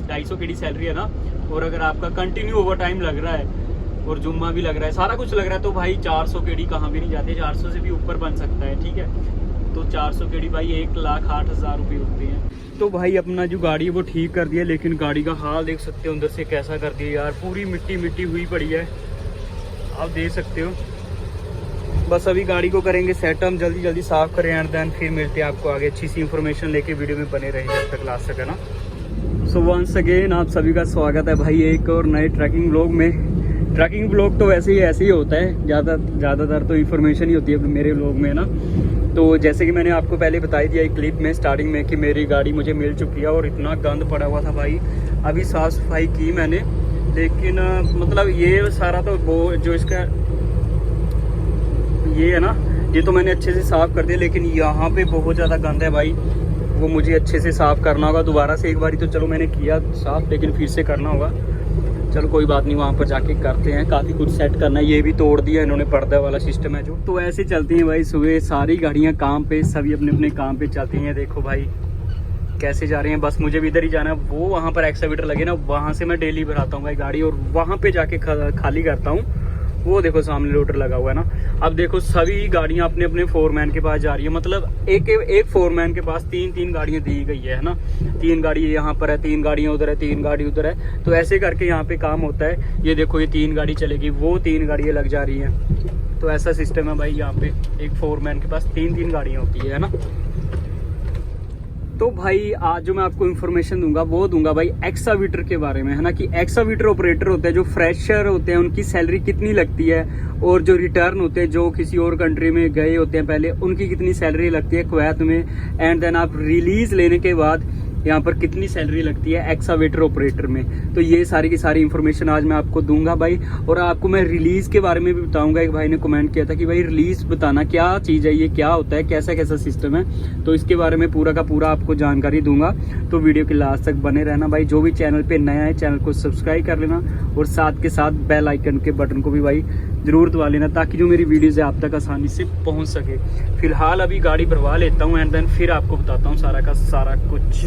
250 KD salary है ना, और अगर आपका कंटिन्यू ओवर टाइम लग रहा है और जुम्मा भी लग रहा है, सारा कुछ लग रहा है, तो भाई 400 KD कहाँ भी नहीं जाते, 400 से भी ऊपर बन सकता है। ठीक है, तो 400 KD भाई 1,08,000 रुपये होते हैं। तो भाई अपना जो गाड़ी है वो ठीक कर दिया, लेकिन गाड़ी का हाल देख सकते हो अंदर से कैसा कर दिया यार, पूरी मिट्टी मिट्टी हुई पड़ी है, आप देख सकते हो। बस अभी गाड़ी को करेंगे सेट, हम जल्दी जल्दी साफ़ करें एंड देन फिर मिलते हैं आपको आगे अच्छी सी इन्फॉर्मेशन लेके। वीडियो में बने रहेंगे जब तक लास्ट तक, है ना। सो वंस अगेन आप सभी का स्वागत है भाई एक और नए ट्रैकिंग व्लॉग में। ट्रैकिंग व्लॉग तो वैसे ही ऐसे ही होता है, ज़्यादातर तो इन्फॉर्मेशन ही होती है मेरे व्लॉग में ना। तो जैसे कि मैंने आपको पहले बताई दिया एक क्लिप में स्टार्टिंग में कि मेरी गाड़ी मुझे मिल चुकी है, और इतना गंद पड़ा हुआ था भाई। अभी साफ़ सफाई की मैंने, लेकिन मतलब ये सारा तो वो जो इसका ये है ना, ये तो मैंने अच्छे से साफ़ कर दिया, लेकिन यहाँ पे बहुत ज़्यादा गंद है भाई, वो मुझे अच्छे से साफ़ करना होगा दोबारा से। एक बारी तो चलो मैंने किया साफ़, लेकिन फिर से करना होगा। चलो कोई बात नहीं, वहाँ पर जाके करते हैं, काफ़ी कुछ सेट करना है। ये भी तोड़ दिया इन्होंने, पर्दा वाला सिस्टम है जो। तो ऐसे चलती हैं भाई सुबह सारी गाड़ियाँ काम पे, सभी अपने अपने काम पे चलती हैं। देखो भाई कैसे जा रही हैं, बस मुझे भी इधर ही जाना है। वो वहाँ पर एक्सावेटर लगे ना, वहाँ से मैं डेली भराता हूँ भाई गाड़ी, और वहाँ पे जाके खाली करता हूँ। वो देखो सामने लोडर लगा हुआ है ना। अब देखो सभी गाड़ियाँ अपने अपने फोरमैन के पास जा रही है, मतलब एक फोरमैन के पास तीन गाड़ियाँ दी गई है ना। 3 गाड़ी यहाँ पर है, 3 गाड़ियाँ उधर है, 3 गाड़ी उधर है, तो ऐसे करके यहाँ पे काम होता है। ये देखो ये 3 गाड़ी चलेगी, वो 3 गाड़ियाँ लग जा रही हैं, तो ऐसा सिस्टम है भाई। यहाँ पे एक फोरमैन के पास 3 गाड़ियाँ होती है ना। तो भाई आज जो मैं आपको इन्फॉर्मेशन दूंगा वो दूंगा भाई एक्सावेटर के बारे में, है ना, कि एक्सावेटर ऑपरेटर होते हैं जो फ्रेशर होते हैं, उनकी सैलरी कितनी लगती है, और जो रिटर्न होते हैं जो किसी और कंट्री में गए होते हैं पहले, उनकी कितनी सैलरी लगती है कुवैत में, एंड देन आप रिलीज लेने के बाद यहाँ पर कितनी सैलरी लगती है एक्सावेटर ऑपरेटर में। तो ये सारी की सारी इन्फॉर्मेशन आज मैं आपको दूंगा भाई। और आपको मैं रिलीज के बारे में भी बताऊंगा। एक भाई ने कमेंट किया था कि भाई रिलीज बताना, क्या चीज़ है ये, क्या होता है, कैसा कैसा सिस्टम है, तो इसके बारे में पूरा का पूरा आपको जानकारी दूंगा। तो वीडियो के लास्ट तक बने रहना भाई। जो भी चैनल पे नया है चैनल को सब्सक्राइब कर लेना, और साथ के साथ बेल आइकन के बटन को भी भाई जरूर दबा लेना, ताकि जो मेरी वीडियोज़ है आप तक आसानी से पहुँच सके। फिलहाल अभी गाड़ी भरवा लेता हूँ एंड देन फिर आपको बताता हूँ सारा का सारा कुछ।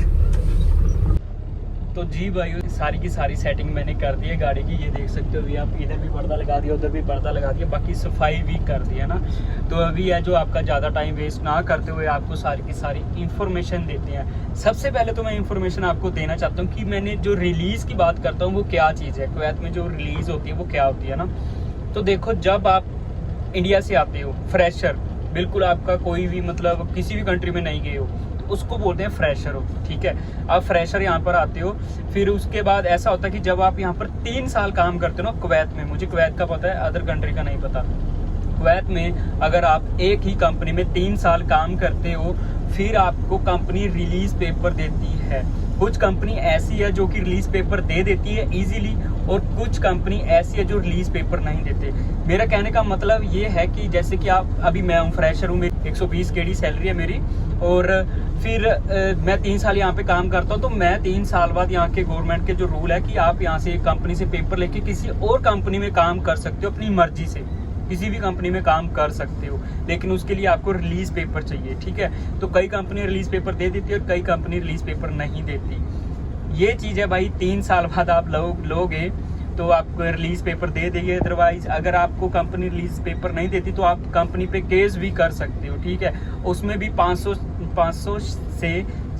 तो जी भाई सारी की सारी सेटिंग मैंने कर दी है गाड़ी की, ये देख सकते हो। अभी आप इधर भी पर्दा लगा दिया, उधर भी पर्दा लगा दिया, बाकी सफाई भी कर दी है ना। तो अभी है जो आपका ज़्यादा टाइम वेस्ट ना करते हुए आपको सारी की सारी इन्फॉर्मेशन देते हैं। सबसे पहले तो मैं इन्फॉर्मेशन आपको देना चाहता हूँ कि मैंने जो रिलीज़ की बात करता हूँ वो क्या चीज़ है, कुवैत में जो रिलीज़ होती है वो क्या होती है ना। तो देखो जब आप इंडिया से आते हो फ्रेशर, बिल्कुल आपका कोई भी मतलब किसी भी कंट्री में नहीं गए हो, उसको बोलते हैं फ्रेशर हो। ठीक है, आप फ्रेशर यहाँ पर आते हो, फिर उसके बाद ऐसा होता है कि जब आप यहाँ पर 3 साल काम करते हो ना कुवैत में, मुझे कुवैत का पता है, अदर कंट्री का नहीं पता। कुवैत में अगर आप एक ही कंपनी में 3 साल काम करते हो, फिर आपको कंपनी रिलीज पेपर देती है। कुछ कंपनी ऐसी है जो कि रिलीज पेपर दे देती है इजीली, और कुछ कंपनी ऐसी है जो रिलीज पेपर नहीं देते। मेरा कहने का मतलब ये है कि जैसे कि आप अभी मैं हूँ फ्रेशर हूँ, 120 KD सैलरी है मेरी, और फिर मैं 3 साल यहाँ पे काम करता हूँ, तो मैं 3 साल बाद यहाँ के गवर्नमेंट के जो रूल है कि आप यहाँ से कंपनी से पेपर लेके किसी और कंपनी में काम कर सकते हो, अपनी मर्जी से किसी भी कंपनी में काम कर सकते हो, लेकिन उसके लिए आपको रिलीज पेपर चाहिए। ठीक है, तो कई कंपनी रिलीज पेपर दे देती है और कई कंपनी रिलीज पेपर नहीं देती। ये चीज़ है भाई, 3 साल बाद आप लोगे तो आपको रिलीज पेपर दे देगी। अदरवाइज अगर आपको कंपनी रिलीज पेपर नहीं देती तो आप कंपनी पे केस भी कर सकते हो। ठीक है, उसमें भी 500 से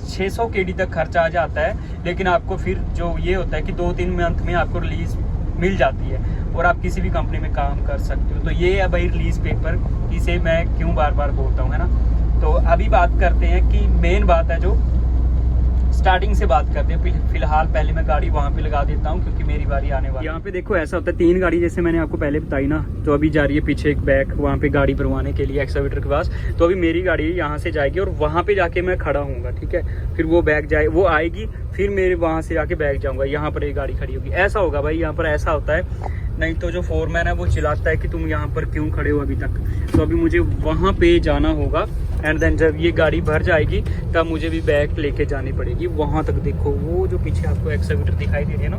600 KD तक खर्चा आ जाता है, लेकिन आपको फिर जो ये होता है कि 2-3 मंथ में आपको रिलीज मिल जाती है और आप किसी भी कंपनी में काम कर सकते हो। तो ये है भाई रिलीज पेपर, इसे मैं क्यों बार बार बोलता हूँ, है ना। तो अभी बात करते हैं कि मेन बात है जो स्टार्टिंग से बात करते हैं। फिलहाल पहले मैं गाड़ी वहाँ पे लगा देता हूँ क्योंकि मेरी बारी आने वाली है। यहाँ पे देखो ऐसा होता है, 3 गाड़ी जैसे मैंने आपको पहले बताई ना, तो अभी जा रही है पीछे एक बैक वहाँ पे गाड़ी भरवाने के लिए एक्सावेटर के पास। तो अभी मेरी गाड़ी यहाँ से जाएगी और वहाँ पे जाके मैं खड़ा हूँगा। ठीक है, फिर वो बैग जाए, वो आएगी, फिर मेरे वहाँ से जाके बैग जाऊँगा, यहाँ पर एक गाड़ी खड़ी होगी। ऐसा होगा भाई, यहाँ पर ऐसा होता है। नहीं तो जो फोरमैन है वो चिल्लाता है कि तुम यहाँ पर क्यों खड़े हो अभी तक। तो अभी मुझे वहाँ पे जाना होगा एंड देन जब ये गाड़ी भर जाएगी तब मुझे भी बैग लेके जानी पड़ेगी वहाँ तक। देखो वो जो पीछे आपको एक्सावेटर दिखाई दे रही है ना,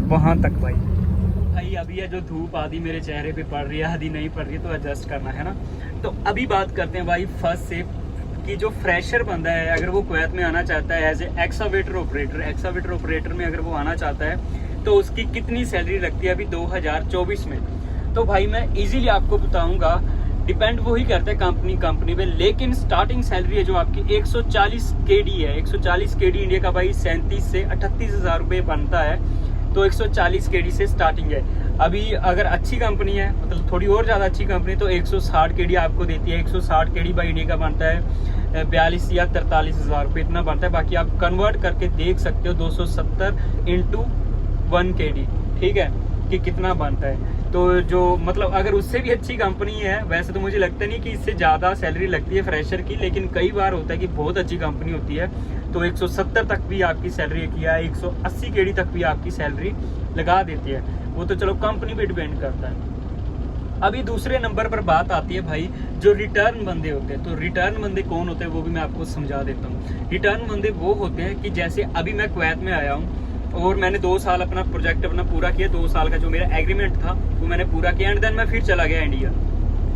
वहाँ तक भाई अभी है जो धूप आधी मेरे चेहरे पे पड़ रही है, आधी नहीं पड़ रही है, तो एडजस्ट करना है ना। तो अभी बात करते हैं भाई फर्स्ट से कि जो फ्रेशर बंदा है अगर वो कुवैत में आना चाहता है एज ए एक्सावेटर ऑपरेटर में अगर वो आना चाहता है तो उसकी कितनी सैलरी लगती है अभी 2024 में। तो भाई मैं इजीली आपको बताऊंगा, डिपेंड वही करता है कंपनी पे, लेकिन स्टार्टिंग सैलरी है जो आपकी 140 केडी है। 140 केडी इंडिया का भाई 37 से 38 हज़ार रुपये बनता है। तो 140 केडी से स्टार्टिंग है। अभी अगर अच्छी कंपनी है, मतलब थोड़ी और ज़्यादा अच्छी कंपनी, तो 160 केडी आपको देती है। 160 केडी भाई इंडिया का बनता है 42 या 43 हज़ार रुपये, इतना बनता है। बाकी आप कन्वर्ट करके देख सकते हो 270 इंटू 1 केडी, ठीक है, कि कितना बनता है। तो जो मतलब अगर उससे भी अच्छी कंपनी है, वैसे तो मुझे लगता नहीं कि इससे ज़्यादा सैलरी लगती है फ्रेशर की, लेकिन कई बार होता है कि बहुत अच्छी कंपनी होती है तो 170 तक भी आपकी सैलरी किया है, 180 केडी तक भी आपकी सैलरी लगा देती है। वो तो चलो कंपनी पे डिपेंड करता है। अभी दूसरे नंबर पर बात आती है भाई जो रिटर्न बंदे होते हैं। तो रिटर्न बंदे कौन होते हैं वो भी मैं आपको समझा देता हूँ। रिटर्न बंदे वो होते हैं कि जैसे अभी मैं कुवैत में आया हूँ और मैंने 2 साल अपना प्रोजेक्ट पूरा किया। 2 साल का जो मेरा एग्रीमेंट था वो मैंने पूरा किया एंड देन मैं फिर चला गया इंडिया,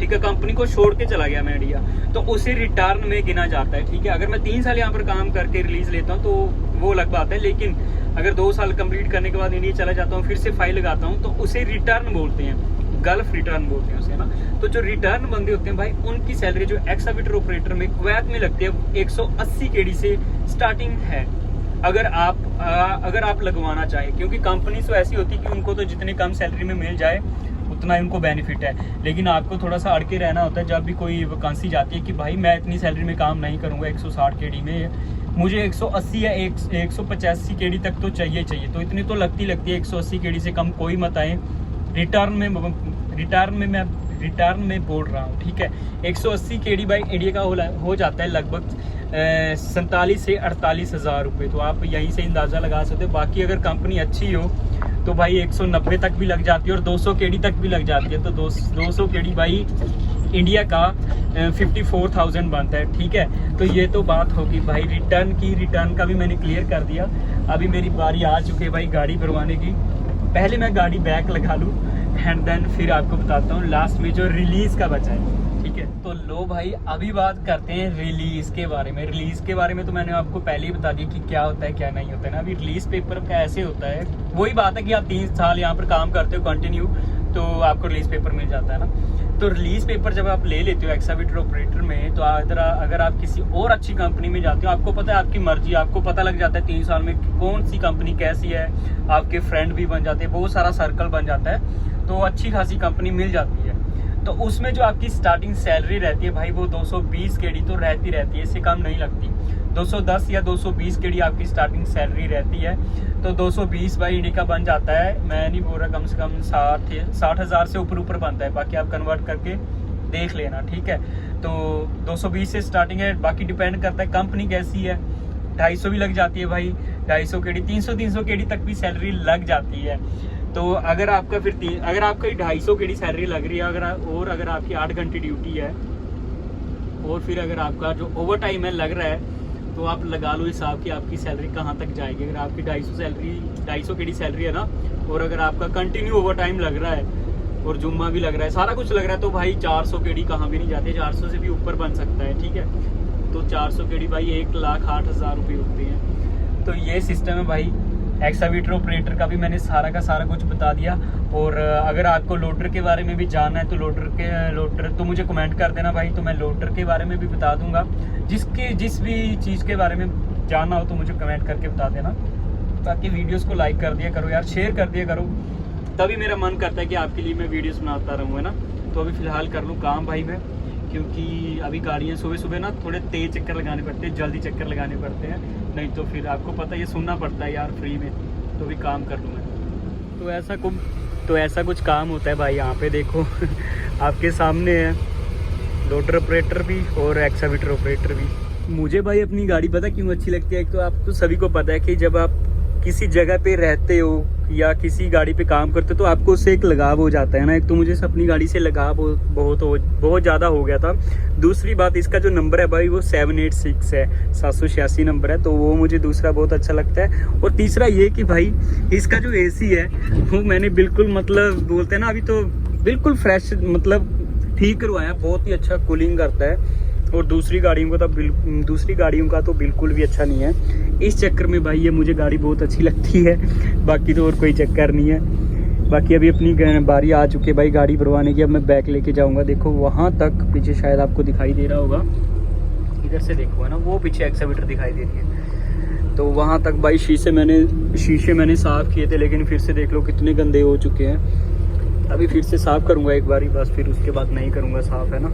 ठीक है, कंपनी को छोड़ के चला गया मैं इंडिया। तो उसे रिटर्न में गिना जाता है, ठीक है। अगर मैं 3 साल यहाँ पर काम करके रिलीज लेता हूँ तो वो अलग बात है, लेकिन अगर 2 साल कंप्लीट करने के बाद इंडिया चला जाता हूँ, फिर से फाइल लगाता हूँ, तो उसे रिटर्न बोलते हैं, गल्फ रिटर्न बोलते हैं उसे ना। तो जो रिटर्न बंदे होते हैं भाई, उनकी सैलरी जो एक्सावेटर ऑपरेटर में कुवैत में लगती है 180 केडी से स्टार्टिंग है। अगर आप लगवाना चाहें, क्योंकि कंपनी तो ऐसी होती है कि उनको तो जितनी कम सैलरी में मिल जाए उतना ही उनको बेनिफिट है, लेकिन आपको थोड़ा सा अड़के रहना होता है जब भी कोई वैकेंसी जाती है कि भाई मैं इतनी सैलरी में काम नहीं करूँगा 160 केडी में, मुझे 180 या 185 केडी तक तो चाहिए। तो इतनी तो लगती है 180 केडी से कम कोई मत आए। रिटर्न में बोल रहा हूँ, ठीक है। 180 केडी बाई इंडिया का हो जाता है लगभग 47 से 48 हज़ार रुपये। तो आप यहीं से अंदाज़ा लगा सकते हो। बाकी अगर कंपनी अच्छी हो तो भाई 190 तक भी लग जाती है और 200 केडी तक भी लग जाती है। तो 200 केडी भाई इंडिया का 54,000 बनता है, ठीक है। तो ये तो बात होगी भाई रिटर्न का भी मैंने क्लियर कर दिया। अभी मेरी बारी आ चुकी है भाई गाड़ी भरवाने की। पहले मैं गाड़ी बैक लगा लूँ एंड देन फिर आपको बताता हूँ लास्ट में जो रिलीज़ का बचा है, ठीक है। तो लो भाई अभी बात करते हैं रिलीज़ के बारे में। रिलीज़ के बारे में तो मैंने आपको पहले ही बता दिया कि क्या होता है क्या नहीं होता है ना। अभी रिलीज़ पेपर का ऐसे होता है, वही बात है कि आप 3 साल यहाँ पर काम करते हो कंटिन्यू तो आपको रिलीज़ पेपर मिल जाता है ना। तो रिलीज़ पेपर जब आप ले लेते हो एक्सावेटर ऑपरेटर में, तो अगर आप किसी और अच्छी कंपनी में जाते हो, आपको पता है आपकी मर्जी, आपको पता लग जाता है 3 साल में कौन सी कंपनी कैसी है, आपके फ्रेंड भी बन जाते हैं, बहुत सारा सर्कल बन जाता है, तो अच्छी खासी कंपनी मिल जाती है। तो उसमें जो आपकी स्टार्टिंग सैलरी रहती है भाई वो 220 केडी तो रहती है, इससे कम नहीं लगती। 210 या 220 केडी आपकी स्टार्टिंग सैलरी रहती है। तो 220 बाई इंडिया का बन जाता है, मैं नहीं बोल रहा, कम से कम 60 हज़ार से ऊपर बनता है। बाकी आप कन्वर्ट करके देख लेना, ठीक है। तो 220 से स्टार्टिंग है, बाकी डिपेंड करता है कंपनी कैसी है। 250 भी लग जाती है भाई, 250 केडी, 300 केडी तक भी सैलरी लग जाती है। तो अगर आपका अगर आपका 250 केडी सैलरी लग रही है, अगर आपकी 8 घंटे ड्यूटी है और फिर अगर आपका जो ओवर टाइम है लग रहा है, तो आप लगा लो हिसाब कि आपकी सैलरी कहाँ तक जाएगी। अगर आपकी 250 केडी सैलरी है ना, और अगर आपका कंटिन्यू ओवर टाइम लग रहा है और जुम्मा भी लग रहा है, सारा कुछ लग रहा है, तो भाई 400 केडी कहाँ भी नहीं जाते, 400 से भी ऊपर बन सकता है, ठीक है। तो 400 केडी भाई 1,08,000 रुपये होते हैं। तो ये सिस्टम है भाई। एक्सावेटर ऑपरेटर का भी मैंने सारा का सारा कुछ बता दिया। और अगर आपको लोडर के बारे में भी जानना है तो लोडर तो मुझे कमेंट कर देना भाई, तो मैं लोडर के बारे में भी बता दूंगा। जिस भी चीज़ के बारे में जानना हो तो मुझे कमेंट करके बता देना। बाकी वीडियोस को लाइक कर दिया करो यार, शेयर कर दिया करो, तभी मेरा मन करता है कि आपके लिए मैं वीडियोस बनाता रहूँ, है ना। तो अभी फ़िलहाल कर लूँ काम भाई मैं, क्योंकि अभी गाड़ियाँ सुबह ना थोड़े तेज़ चक्कर लगाने पड़ते हैं, जल्दी चक्कर लगाने पड़ते हैं, नहीं तो फिर आपको पता ये सुनना पड़ता है यार फ्री में। तो भी काम कर लूँ मैं। तो ऐसा कुछ काम होता है भाई यहाँ पे। देखो आपके सामने है लोडर ऑपरेटर भी और एक्सावेटर ऑपरेटर भी। मुझे भाई अपनी गाड़ी पता क्यों अच्छी लगती है। एक तो आप तो सभी को पता है कि जब आप किसी जगह पे रहते हो या किसी गाड़ी पे काम करते हो तो आपको उससे एक लगाव हो जाता है ना। एक तो मुझे अपनी गाड़ी से लगाव बहुत ज़्यादा हो गया था। दूसरी बात, इसका जो नंबर है भाई वो 786 है, 786 नंबर है, तो वो मुझे दूसरा बहुत अच्छा लगता है। और तीसरा ये कि भाई इसका जो AC है वो मैंने बिल्कुल मतलब बोलते हैं ना, अभी तो बिल्कुल फ्रेश मतलब ठीक करवाया, बहुत ही अच्छा कूलिंग करता है। और दूसरी गाड़ियों का तो बिल्कुल भी अच्छा नहीं है। इस चक्कर में भाई ये मुझे गाड़ी बहुत अच्छी लगती है, बाकी तो और कोई चक्कर नहीं है। बाकी अभी अपनी बारी आ चुकी है भाई गाड़ी भरवाने की। अब मैं बैक लेके जाऊंगा, देखो वहाँ तक पीछे शायद आपको दिखाई दे रहा होगा, इधर से देखो है ना, वो पीछे एक्सेवेटर दिखाई दे रही है। तो वहाँ तक भाई शीशे मैंने साफ़ किए थे, लेकिन फिर से देख लो कितने गंदे हो चुके हैं। अभी फिर से साफ़ करूँगा एक बारी बस, फिर उसके बाद नहीं करूँगा साफ़, है ना।